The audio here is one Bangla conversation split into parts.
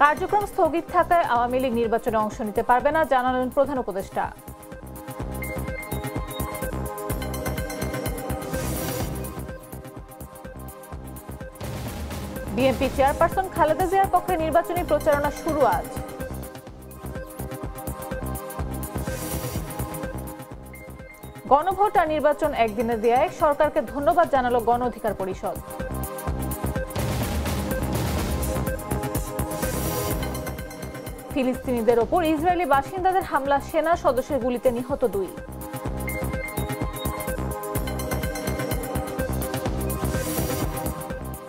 কার্যক্রম স্থগিত থাকায় আওয়ামী লীগ নির্বাচনে অংশ নিতে পারবে না জানালেন প্রধান উপদেষ্টা। বিএনপি চেয়ারপারসন খালেদা জিয়ার পক্ষে নির্বাচনী প্রচারণা শুরু আজ। গণভোট আর নির্বাচন একদিনে দেয়ায় সরকারকে ধন্যবাদ জানালো গণ অধিকার পরিষদ। ফিলিস্তিনিদের ওপর ইসরায়েলি বাসিন্দাদের হামলা, সেনা সদস্যের গুলিতে নিহত 2।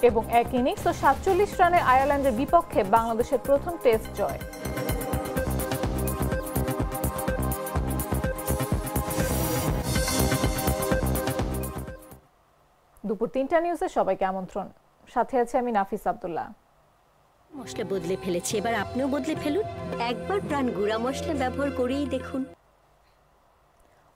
এবং এক ইনিংস ও 47 রানে আয়ারল্যান্ডের বিপক্ষে বাংলাদেশের প্রথম টেস্ট জয়। দুপুর 3টা নিউজে সবাইকে আমন্ত্রণ। সাথে আছে আমি নাফিস আব্দুল্লাহ। মশলা বদলে ফেলেছি, এবার আপনিও বদলে ফেলুন। একবার প্রাণ গুঁড়া মশলা ব্যবহার করেই দেখুন।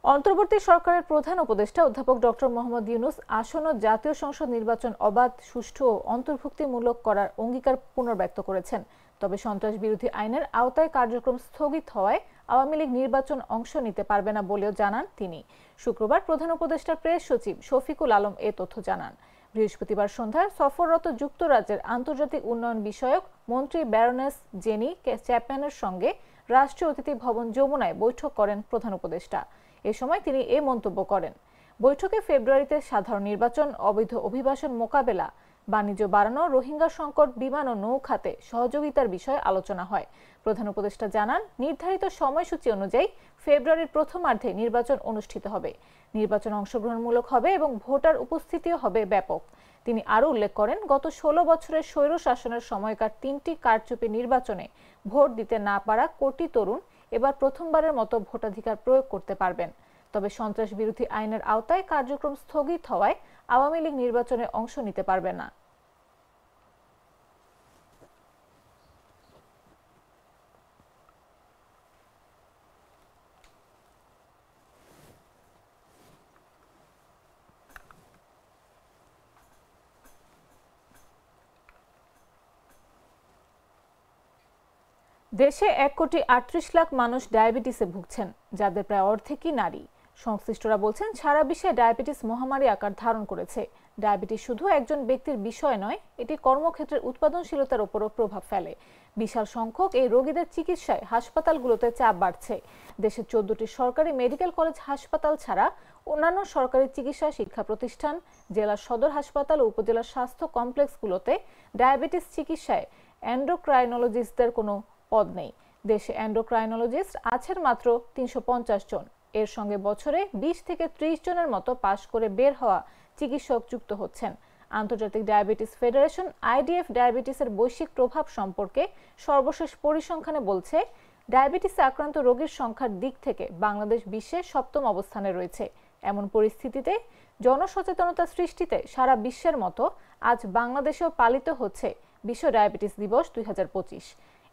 অন্তর্বর্তী সরকারের প্রধান উপদেষ্টা অধ্যাপক ডক্টর মোহাম্মদ ইউনূস আসন্ন জাতীয় সংসদ নির্বাচন অবাধ, সুষ্ঠু ও অন্তর্ভুক্তিমূলক করার অঙ্গীকার পুনর্ব্যক্ত করেছেন। তবে সন্ত্রাস বিরোধী আইনের আওতায় কার্যক্রম স্থগিত হওয়ায় আওয়ামী লীগ নির্বাচন অংশ নিতে পারবে না বলেও জানান তিনি। শুক্রবার প্রধান উপদেষ্টার প্রেস সচিব শফিকুল আলম এ তথ্য জানান। বৃহস্পতিবার সন্ধ্যায় সফররত যুক্তরাজ্যের আন্তর্জাতিক উন্নয়ন বিষয়ক মন্ত্রী ব্যারনেস জেনি চ্যাপম্যানের সঙ্গে রাষ্ট্রীয় অতিথি ভবন যমুনায় বৈঠক করেন প্রধান উপদেষ্টা। এ সময় তিনি এ মন্তব্য করেন। বৈঠকে ফেব্রুয়ারিতে সাধারণ নির্বাচন, অবৈধ অভিবাসন মোকাবেলা, বাণিজ্য বাড়ানো, রোহিঙ্গা সংকট, বিমান ও নৌ খাতে সহযোগিতার বিষয়ে আলোচনা হয়। প্রধান উপদেষ্টা জানান, নির্ধারিত সময়সূচি অনুযায়ী ফেব্রুয়ারির প্রথমার্ধে নির্বাচন অনুষ্ঠিত হবে। নির্বাচন অংশগ্রহণমূলক হবে এবং ভোটার উপস্থিতিও হবে ব্যাপক। তিনি আরও উল্লেখ করেন, গত 16 বছরের স্বৈর শাসনের সময়কার 3টি কারচুপি নির্বাচনে ভোট দিতে না পারা কোটি তরুণ এবার প্রথমবারের মতো ভোটাধিকার প্রয়োগ করতে পারবেন। তবে সন্ত্রাস বিরোধী আইনের আওতায় কার্যক্রম স্থগিত হওয়ায় আওয়ামী লীগ নির্বাচনে অংশ নিতে পারবে না। দেশে 1,38,00,000 মানুষ ডায়াবেটিসে ভুগছেন, যাদের প্রায় অর্ধেকই নারী। সংশ্লিষ্টরা বলছেন, সারা বিশ্বে ডায়াবেটিস মহামারী আকার ধারণ করেছে। ডায়াবেটিস শুধু একজন ব্যক্তির বিষয় নয়, এটি কর্মক্ষেত্রের উৎপাদনশীলতার উপরও প্রভাব ফেলে। বিশাল সংখ্যক এই রোগীদের চিকিৎসায় হাসপাতালগুলোতে চাপ বাড়ছে। দেশের 14টি সরকারি মেডিকেল কলেজ হাসপাতাল ছাড়া অন্যান্য সরকারি চিকিৎসা শিক্ষা প্রতিষ্ঠান, জেলা সদর হাসপাতাল ও উপজেলা স্বাস্থ্য কমপ্লেক্সগুলোতে ডায়াবেটিস চিকিৎসায় এন্ডোক্রাইনোলজিস্টদের কোনো পদ নেই। দেশে এন্ডোক্রাইনোলজিস্ট আছেন মাত্র 350 জন। এর সঙ্গে বছরে 20 থেকে 30 জনের মতো পাশ করে বের হওয়া চিকিৎসক যুক্ত হচ্ছেন। আন্তর্জাতিক ডায়াবেটিস ফেডারেশন আইডিএফ ডায়াবেটিসের বৈশ্বিক প্রভাব সম্পর্কে সর্বশেষ পরিসংখ্যানে বলছে, ডায়াবেটিসে আক্রান্ত রোগীর সংখ্যার দিক থেকে বাংলাদেশ বিশ্বে 7ম অবস্থানে রয়েছে। এমন পরিস্থিতিতে জনসচেতনতা সৃষ্টিতে সারা বিশ্বের মতো আজ বাংলাদেশেও পালিত হচ্ছে বিশ্ব ডায়াবেটিস দিবস 2025।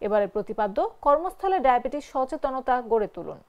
এবারের প্রতিপাদ্য, কর্মস্থলে ডায়াবেটিস সচেতনতা গড়ে তুলুন।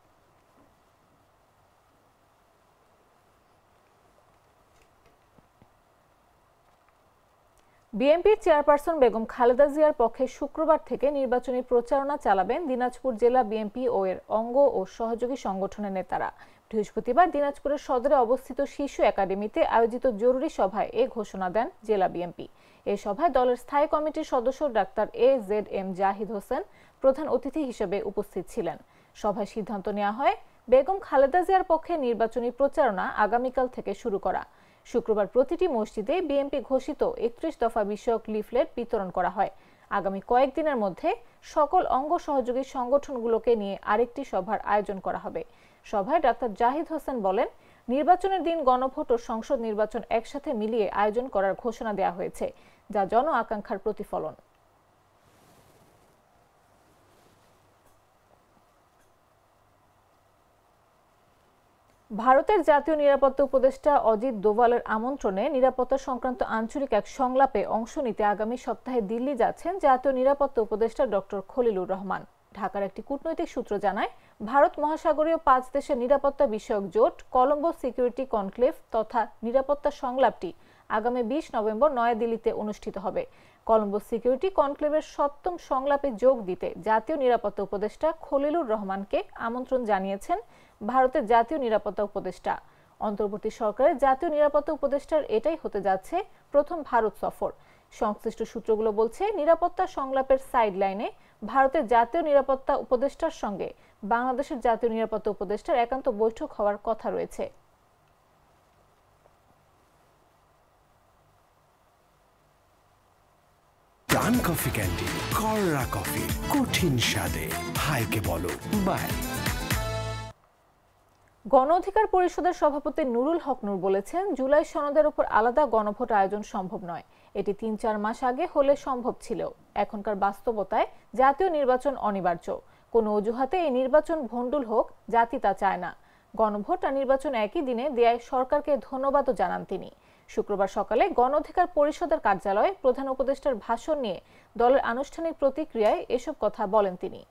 বিএনপির চেয়ারপারসন বেগম খালেদা জিয়ার পক্ষে শুক্রবার থেকে নির্বাচনী প্রচারণা চালাবেন দিনাজপুর জেলা বিএনপি ও এর অঙ্গ ও সহযোগী সংগঠনের নেতারা। বৃহস্পতিবার দিনাজপুরের সদরে অবস্থিত শিশু একাডেমিতে আয়োজিত জরুরি সভায় এ ঘোষণা দেন জেলা বিএনপি। এই সভায় দলের স্থায়ী কমিটির সদস্য ডাক্তার AZM জাহিদ হোসেন প্রধান অতিথি হিসেবে উপস্থিত ছিলেন। সভায় সিদ্ধান্ত নেওয়া হয়, বেগম খালেদা জিয়ার পক্ষে নির্বাচনী প্রচারণা আগামীকাল থেকে শুরু করা। শুক্রবার প্রতিটি মসজিদে বিএনপি ঘোষিত 31 দফা বিষয়ক লিফলেট বিতরণ করা হয়। আগামী কয়েকদিনের মধ্যে সকল অঙ্গ সহযোগী সংগঠনগুলোকে নিয়ে আরেকটি সভার আয়োজন করা হবে। সভায় ডাক্তার জাহিদ হোসেন বলেন, নির্বাচনের দিন গণভোট ও সংসদ নির্বাচন একসাথে মিলিয়ে আয়োজন করার ঘোষণা দেওয়া হয়েছে, যা জন আকাঙ্ক্ষার প্রতিফলন। ভারতের জাতীয় নিরাপত্তা উপদেষ্টা অজিত দোভালের আমন্ত্রণে নিরাপত্তা সংক্রান্ত আঞ্চলিক এক সংলাপে অংশ নিতে আগামী সপ্তাহে দিল্লি যাচ্ছেন জাতীয় নিরাপত্তা উপদেষ্টা ডক্টর খলিলুর রহমান। ঢাকার একটি কূটনৈতিক সূত্র জানায়, ভারত মহাসাগরীয় 5 দেশের নিরাপত্তা বিষয়ক জোট কলম্বো সিকিউরিটি কনক্লেভ তথা নিরাপত্তা সংলাপটি আগামী 20 নভেম্বর নয়াদিল্লিতে অনুষ্ঠিত হবে। কলম্বো সিকিউরিটি কনক্লেভের ৭ম সংলাপে যোগ দিতে জাতীয় নিরাপত্তা উপদেষ্টা খলিলুর রহমানকে আমন্ত্রণ জানিয়েছেন ভারতের জাতীয় নিরাপত্তা উপদেষ্টা। অন্তর্বর্তী সরকারের জাতীয় নিরাপত্তা উপদেষ্টার এটাই হতে যাচ্ছে প্রথম ভারত সফর। সংশ্লিষ্ট সূত্রগুলো বলছে, নিরাপত্তা সংলাপের সাইডলাইনে ভারতের জাতীয় নিরাপত্তা উপদেষ্টার সঙ্গে বাংলাদেশের জাতীয় নিরাপত্তা উপদেষ্টার একান্ত বৈঠক হওয়ার কথা রয়েছে। ডান কফি ক্যান্ডি, কররা কফি, কঠিন স্বাদে, হাইকে বলো বাই। গণ অধিকার পরিষদের সভাপতি নুরুল হক নূর বলেছেন, জুলাই সনদের উপর আলাদা গণভোট আয়োজন সম্ভব নয়। এটি ৩-৪ মাস আগে হলে সম্ভব ছিল। এখনকার বাস্তবতায় জাতীয় নির্বাচন অনিবার্য। কোনো অজুহাতে এই নির্বাচন ভণ্ডুল হোক, জাতি তা চায় না। গণভোট আর নির্বাচন একই দিনে দেয়ায় সরকারকে ধন্যবাদও জানান তিনি। শুক্রবার সকালে গণ অধিকার পরিষদের কার্যালয়ে প্রধান উপদেষ্টার ভাষণ নিয়ে দলের আনুষ্ঠানিক প্রতিক্রিয়ায় এসব কথা বলেন তিনি।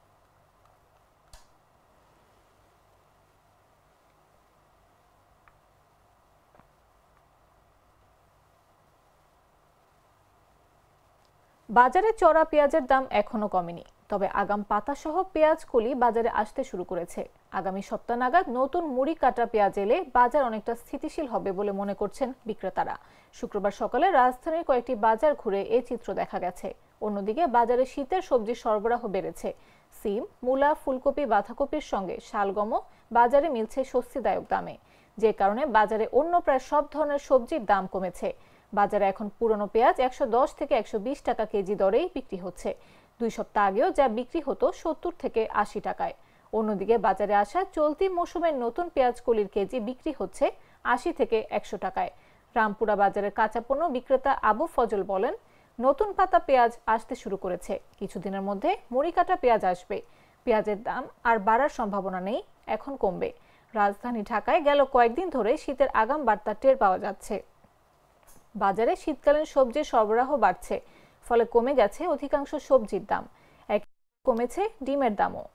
বাজারে চড়া পেঁয়াজের দাম এখনো কমেনি, তবে আগাম পাতা সহ পেঁয়াজ কলি বাজারে আসতে শুরু করেছে। আগামী সপ্তাহ নাগাদ নতুন মুড়ি কাটা পেঁয়াজ এলে বাজার অনেকটা স্থিতিশীল হবে বলে মনে করছেন বিক্রেতারা। শুক্রবার সকালে রাজধানীর কয়েকটি বাজার ঘুরে এই চিত্র দেখা গেছে। অন্যদিকে বাজারে শীতের সবজির সরবরাহ বেড়েছে। সিম, মূলা, ফুলকপি, বাঁধাকপির সঙ্গে শালগমও বাজারে মিলছে স্বস্তিদায়ক দামে, যে কারণে বাজারে অন্য প্রায় সব ধরনের সবজির দাম কমেছে। বাজারে এখন পুরনো পেঁয়াজ ১১০ থেকে ১২০ টাকা কেজি দরেই বিক্রি হচ্ছে। ২ সপ্তাহ আগেও যা বিক্রি হতো ৭০ থেকে ৮০ টাকায়। অন্যদিকে বাজারে আসা চলতি মৌসুমের নতুন পেঁয়াজ কলির কেজি বিক্রি হচ্ছে ৮০ থেকে ১০০ টাকায়। রামপুরা বাজারের কাঁচা পণ্য বিক্রেতা আবু ফজল বলেন, নতুন পাতা পেঁয়াজ আসতে শুরু করেছে। কিছুদিনের মধ্যে মুড়ি কাটা পেঁয়াজ আসবে। পেঁয়াজের দাম আর বাড়ার সম্ভাবনা নেই, এখন কমবে। রাজধানী ঢাকায় গেল কয়েকদিন ধরে শীতের আগাম বার্তা টের পাওয়া যাচ্ছে। বাজারে শীতকালীন সবজির সরবরাহ বাড়ছে, ফলে কমে গেছে অধিকাংশ সবজির দাম। কমেছে ডিমের দামও।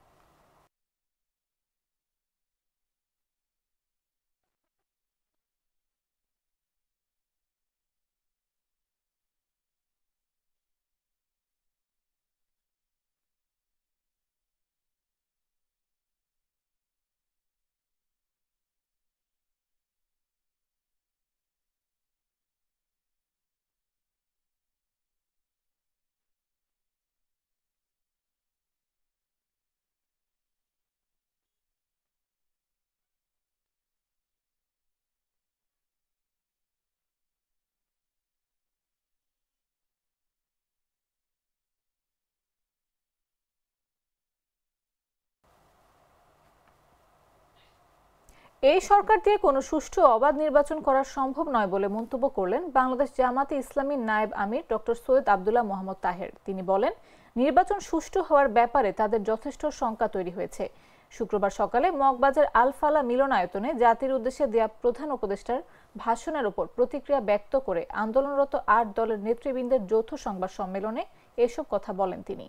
এই সরকার দিয়ে কোনো সুষ্ঠু অবাধ নির্বাচন করা সম্ভব নয় বলে মন্তব্য করলেন বাংলাদেশ জামাতে ইসলামীর নায়েব আমির ডক্টর সৈয়দ আব্দুল্লাহ মোহাম্মদ তাহের। তিনি বলেন, নির্বাচন সুষ্ঠু হওয়ার ব্যাপারে তাদের যথেষ্ট শঙ্কা তৈরি হয়েছে। শুক্রবার সকালে মগবাজার আল ফালা মিলনায়তনে জাতির উদ্দেশ্যে দেয়া প্রধান উপদেষ্টার ভাষণের উপর প্রতিক্রিয়া ব্যক্ত করে আন্দোলনরত ৮ দলের নেতৃবৃন্দের যৌথ সংবাদ সম্মেলনে এসব কথা বলেন তিনি।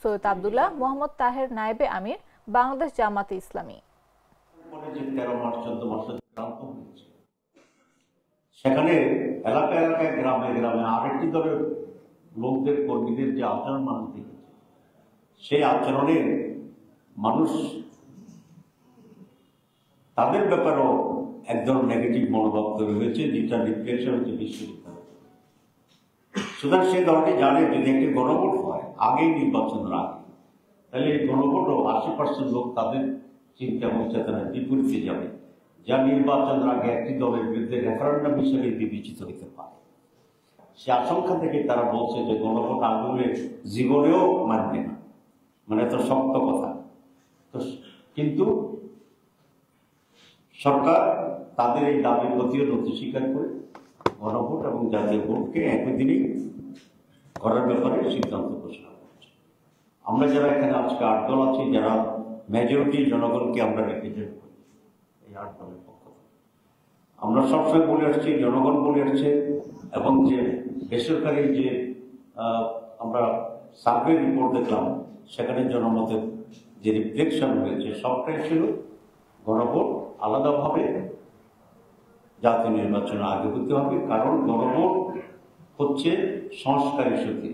সৈয়দ আব্দুল্লাহ মোহাম্মদ তাহের নায়েবে আমির, বাংলাদেশ জামাতে ইসলামী। সেখানে এলাকায় এলাকায় গ্রামে গ্রামে আরেকটি দলের লোকদের কর্মীদের যে আচরণ মানুষ দেখেছে, সেই আচরণে মানুষ তাদের ব্যাপারেও একদম নেগেটিভ মনোভাব তৈরি হয়েছে, যেটা রিফ্লেকশন হচ্ছে বিশ্ববিদ্যালয়। সুতরাং সেই দলটি জানে যদি একটি গণভোট হয় আগেই নির্বাচনের আগে, তাহলে এই গণভোটও ৮০% লোক তাদের চিন্তা এবং চেতনার বিপরীতে যাবে, যা নির্বাচনের আগে একটি দলের বিরুদ্ধে রেফারেন্ডাম হিসেবে বিবেচিত হতে পারে। সে আশঙ্কা থেকে তারা বলছে যে গণভোট আন্দোলনের জীবনেও মানবে না, মানে এত শক্ত কথা। তো কিন্তু সরকার তাদের এই দাবির প্রতিও নথি স্বীকার করে গণভোট এবং জাতীয় ভোটকে একই দিনেই করার ব্যাপারে সিদ্ধান্ত ঘোষণা করছে। আমরা যারা এখানে আজকে ৮ দল আছি, যারা মেজরিটি জনগণকে আমরা রিপ্রেজেন্ট করি, এই ৮ দলের পক্ষ থেকে আমরা সবসময় বলে আসছি, জনগণ বলে আসছে, এবং যে বেসরকারি যে আমরা সার্ভে রিপোর্ট দেখলাম সেখানে জনমতের যে রিফ্লেকশন হয়েছে সবটাই ছিল গণভোট আলাদাভাবে জাতীয় নির্বাচন আগে হতে হবে, কারণ গণভোট হচ্ছে সংস্কারের শক্তি।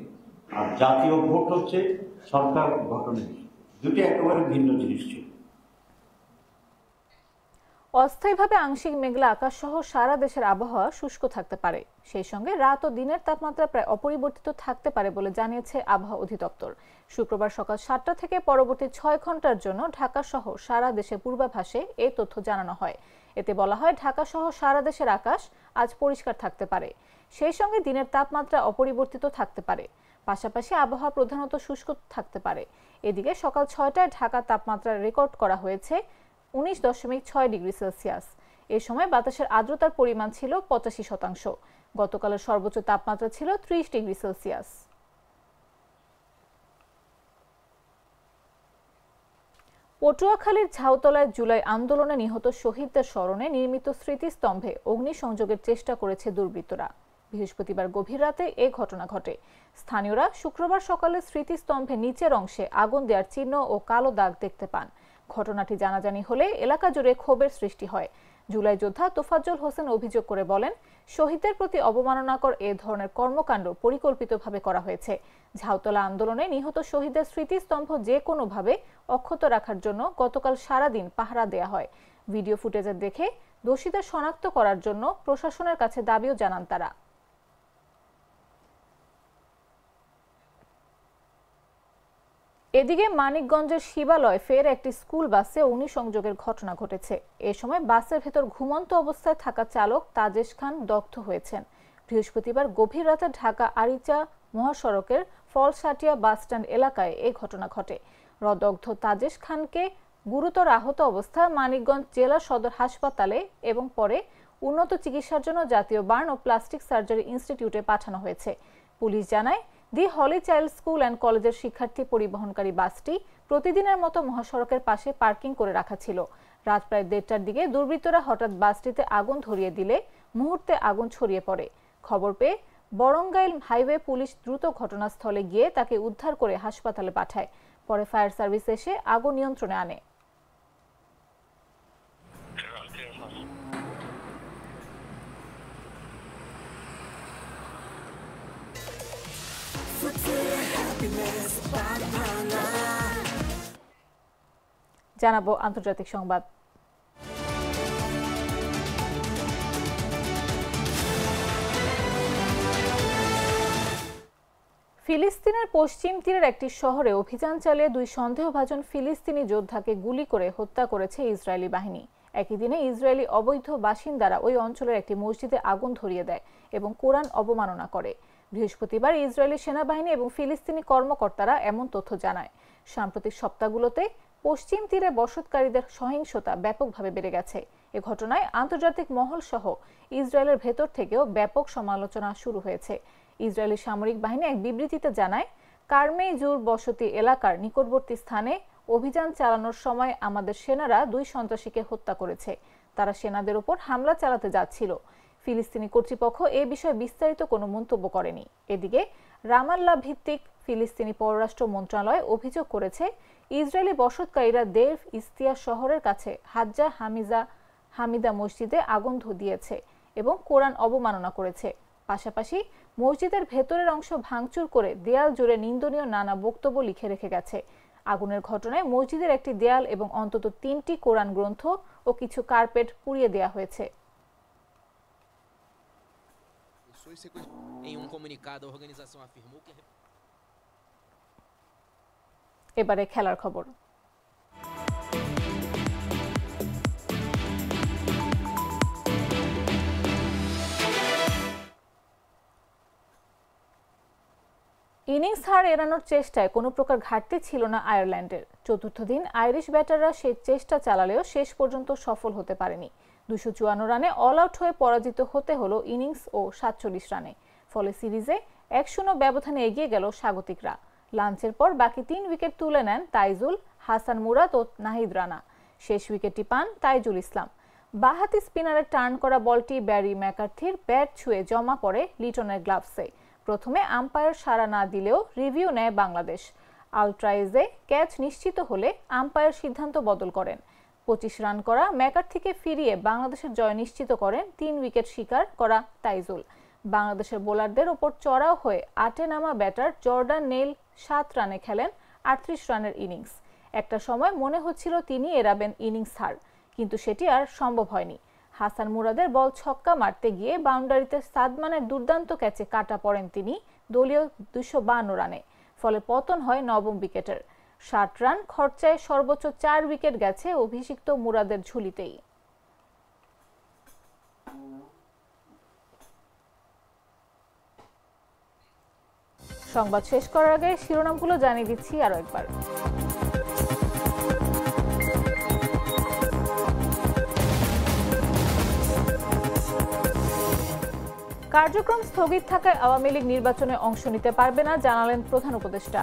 আর জাতীয় ভোট হচ্ছে সরকার গঠনের বিষয়। দুটি একেবারে ভিন্ন জিনিস ছিল। অস্থায়ীভাবে আংশিক মেঘলা আকাশ সহ সারা দেশের আবহাওয়া শুষ্ক থাকতে পারে। সেই সঙ্গে রাত ও দিনের তাপমাত্রা প্রায় অপরিবর্তিত থাকতে পারে বলে জানিয়েছে আবহাওয়া অধিদপ্তর। শুক্রবার সকাল 7টা থেকে পরবর্তী 6 ঘন্টার জন্য ঢাকা সহ সারা দেশে পূর্বাভাসে এই তথ্য জানানো হয়। এতে বলা হয়, ঢাকা সহ সারা দেশের আকাশ আজ পরিষ্কার থাকতে পারে। সেই সঙ্গে দিনের তাপমাত্রা অপরিবর্তিত থাকতে পারে। পাশাপাশি আবহাওয়া প্রধানত শুষ্ক থাকতে পারে। এদিকে সকাল 6টায় ঢাকা তাপমাত্রা রেকর্ড করা হয়েছে 19.6 ডিগ্রি সেলসিয়াস। এ সময় বাতাসের আর্দ্রতার পরিমাণ ছিল 85%। গতকালের সর্বোচ্চ তাপমাত্রা ছিল 30 ডিগ্রি সেলসিয়াস। পটুয়াখালীর ঝাউতলায় জুলাই আন্দোলনে নিহত শহীদদের স্মরণে নির্মিত স্মৃতিস্তম্ভে অগ্নিসংযোগের চেষ্টা করেছে দুর্বৃত্তরা। বৃহস্পতিবার গভীর রাতে এ ঘটনা ঘটে। স্থানীয়রা শুক্রবার সকালে স্মৃতিস্তম্ভে নিচের অংশে আগুন দেওয়ার চিহ্ন ও কালো দাগ দেখতে পান। ঘটনাটি জানাজানি হলে এলাকা জুড়ে ক্ষোভের সৃষ্টি হয়। জুলাই যোদ্ধা তোফাজ্জল হোসেন অভিযোগ করে বলেন, শহীদদের প্রতি অবমাননাকর এ ধরনের কর্মকাণ্ড পরিকল্পিতভাবে করা হয়েছে। ঝাউতলা আন্দোলনে নিহত শহীদদের স্মৃতিস্তম্ভ যে কোনোভাবে অক্ষত রাখার জন্য গতকাল সারাদিন পাহারা দেয়া হয়। ভিডিও ফুটেজে দেখে দোষীদের শনাক্ত করার জন্য প্রশাসনের কাছে দাবিও জানান তারা। এদিকে মানিকগঞ্জের শিবালয় ফের একটি স্কুল বাসে অগ্নিসংযোগের ঘটনা ঘটেছে। এ সময় বাসের ভেতর ঘুমন্ত অবস্থায় থাকা চালক তাজেশ খান দগ্ধ হয়েছেন। বৃহস্পতিবার গভীর রাতে ঢাকা আরিচা মহাসড়কের ফলসাটিয়া বাসস্ট্যান্ড এলাকায় এই ঘটনা ঘটে। দগ্ধ তাজেশ খানকে গুরুতর আহত অবস্থায় মানিকগঞ্জ জেলা সদর হাসপাতালে এবং পরে উন্নত চিকিৎসার জন্য জাতীয় বার্ন ও প্লাস্টিক সার্জারি ইনস্টিটিউটে পাঠানো হয়েছে। পুলিশ জানায়, দি হলি চাইল্ড স্কুল অ্যান্ড কলেজের শিক্ষার্থী পরিবহনকারী বাসটি প্রতিদিনের মতো মহাসড়কের পাশে পার্কিং করে রাখা ছিল। রাত প্রায় 1:30টার দিকে দুর্বৃত্তরা হঠাৎ বাসটিতে আগুন ধরিয়ে দিলে মুহূর্তে আগুন ছড়িয়ে পড়ে। খবর পেয়ে বরঙ্গাইল হাইওয়ে পুলিশ দ্রুত ঘটনাস্থলে গিয়ে তাকে উদ্ধার করে হাসপাতালে পাঠায়। পরে ফায়ার সার্ভিস এসে আগুন নিয়ন্ত্রণে আনে। জানাবো আন্তর্জাতিক সংবাদ। ফিলিস্তিনের পশ্চিম তীরের একটি শহরে অভিযান চালিয়ে 2 সন্দেহভাজন ফিলিস্তিনি যোদ্ধাকে গুলি করে হত্যা করেছে ইসরায়েলি বাহিনী। একই দিনে ইসরায়েলি অবৈধ বাসিন্দারা ওই অঞ্চলের একটি মসজিদে আগুন ধরিয়ে দেয় এবং কোরআন অবমাননা করে। বৃহস্পতিবার ইসরায়েলি সেনাবাহিনী এবং ফিলিস্তিনি কর্মকর্তারা এমন তথ্য জানায়। সাম্প্রতিক সপ্তাহগুলোতে পশ্চিম তীরে বসতকারীদের সহিংসতা ব্যাপকভাবে বেড়ে গেছে। এ ঘটনায় আন্তর্জাতিক মহল সহ ইসরায়েলের ভেতর থেকেও ব্যাপক সমালোচনা শুরু হয়েছে। ইসরায়েলি সামরিক বাহিনী এক বিবৃতিতে জানায়, কারমেই জুর বসতি এলাকার নিকটবর্তী স্থানে অভিযান চালানোর সময় আমাদের সেনারা 2 সন্ত্রাসীকে হত্যা করেছে। তারা সেনাদের উপর হামলা চালাতে যাচ্ছিল। ফিলিস্তিনি কর্তৃপক্ষ এ বিষয়ে বিস্তারিত কোনো মন্তব্য করেনি। এদিকে রামাল্লা ভিত্তিক ফিলিস্তিনি পররাষ্ট্র মন্ত্রণালয় অভিযোগ করেছে, ইসরায়েলি বসতকারীরা দেভ ইস্তিয়া শহরের কাছে হাজ্জা হামিদা মসজিদে আগুন দিয়েছে এবং কোরআন অবমাননা করেছে। পাশাপাশি মসজিদের ভেতরের অংশ ভাঙচুর করে দেয়াল জুড়ে নিন্দনীয় নানা বক্তব্য লিখে রেখে গেছে। আগুনের ঘটনায় মসজিদের একটি দেয়াল এবং অন্তত 3টি কোরআন গ্রন্থ ও কিছু কার্পেট পুড়িয়ে দেওয়া হয়েছে। এবারে খেলার খবর। ইনিংস হার এড়ানোর চেষ্টায় কোনো প্রকার ঘাটতি ছিল না আয়ারল্যান্ডের। চতুর্থ দিন আইরিশ ব্যাটাররা সেই চেষ্টা চালালেও শেষ পর্যন্ত সফল হতে পারেনি। 254 রানে অল আউট হয়ে পরাজিত হতে হলো ইনিংস ও 47 রানে। ফলে সিরিজে 1-0 ব্যবধানে এগিয়ে গেল স্বাগতিকরা। লাঞ্চের পর বাকি 3 উইকেট তুলে নেন তাইজুল, হাসান মুরাদ ও নাহিদ রানা। শেষ উইকেটটি পান তাইজুল ইসলাম। বাঁহাতি স্পিনারের টার্ন করা বলটি ব্যারি ম্যাকার্থির ব্যাট ছুঁয়ে জমা পড়ে লিটনের গ্লাভসে। প্রথমে আম্পায়ার সাড়া না দিলেও রিভিউ নেয় বাংলাদেশ। আলট্রাইজে ক্যাচ নিশ্চিত হলে আম্পায়ার সিদ্ধান্ত বদল করেন। 25 রান করা ম্যাকার্থিকে ফিরিয়ে বাংলাদেশের জয় নিশ্চিত করেন 3 উইকেট শিকার করা তাইজুল। বাংলাদেশের বোলারদের ওপর চড়াও হয়ে 8-এ নামা ব্যাটার জর্ডান নেইল 7 রানে খেলেন 38 রানের ইনিংস। একটা সময় মনে হচ্ছিল তিনি এড়াবেন ইনিংস হার, কিন্তু সেটি আর সম্ভব হয়নি। হাসান মুরাদের বল ছক্কা মারতে গিয়ে বাউন্ডারিতে সাদমানের দুর্দান্ত ক্যাচে কাটা পড়েন তিনি দলীয় 252 রানে। ফলে পতন হয় নবম উইকেটের। 60 রান খরচায় সর্বোচ্চ 4 উইকেট গেছে অভিষিক্ত মুরাদের ঝুলিতেই। সংবাদ শেষ করার আগে শিরোনামগুলো জানিয়ে দিচ্ছি আরো একবার। কার্যক্রম স্থগিত থাকায় আওয়ামী লীগ নির্বাচনে অংশ নিতে পারবে না, জানালেন প্রধান উপদেষ্টা।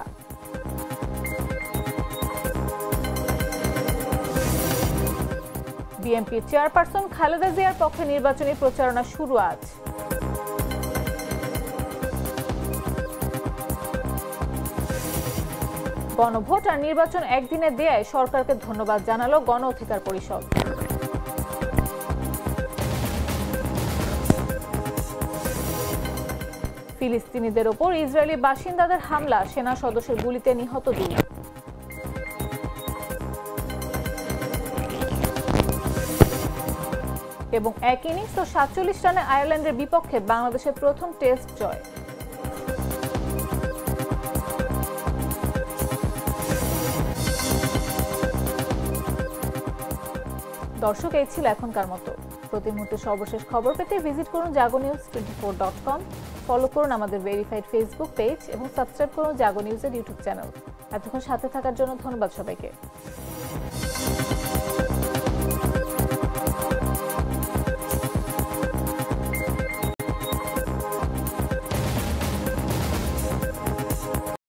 বিএনপি চেয়ারপারসন খালেদা জিয়ার পক্ষে নির্বাচনী প্রচারণা শুরু আজ। গণভোট আর নির্বাচন একদিনে দেয়ায় সরকারকে ধন্যবাদ জানালো গণ অধিকার পরিষদ। ফিলিস্তিনিদের ওপর ইসরায়েলি বাসিন্দাদের হামলা, সেনা সদস্যের গুলিতে নিহত 2। এবং এক ইনিংস ও 47 রানে আয়ারল্যান্ডের বিপক্ষে বাংলাদেশের প্রথম টেস্ট জয়। দর্শক, এই ছিল এখনকার মতো। প্রতি মুহূর্তে সর্বশেষ খবর পেতে ভিজিট করুন jagonews24.com, ফলো করুন আমাদের ভেরিফাইড ফেসবুক পেজ এবং সাবস্ক্রাইব করুন জাগো নিউজের ইউটিউব চ্যানেল। এতক্ষণ সাথে থাকার জন্য ধন্যবাদ সবাইকে।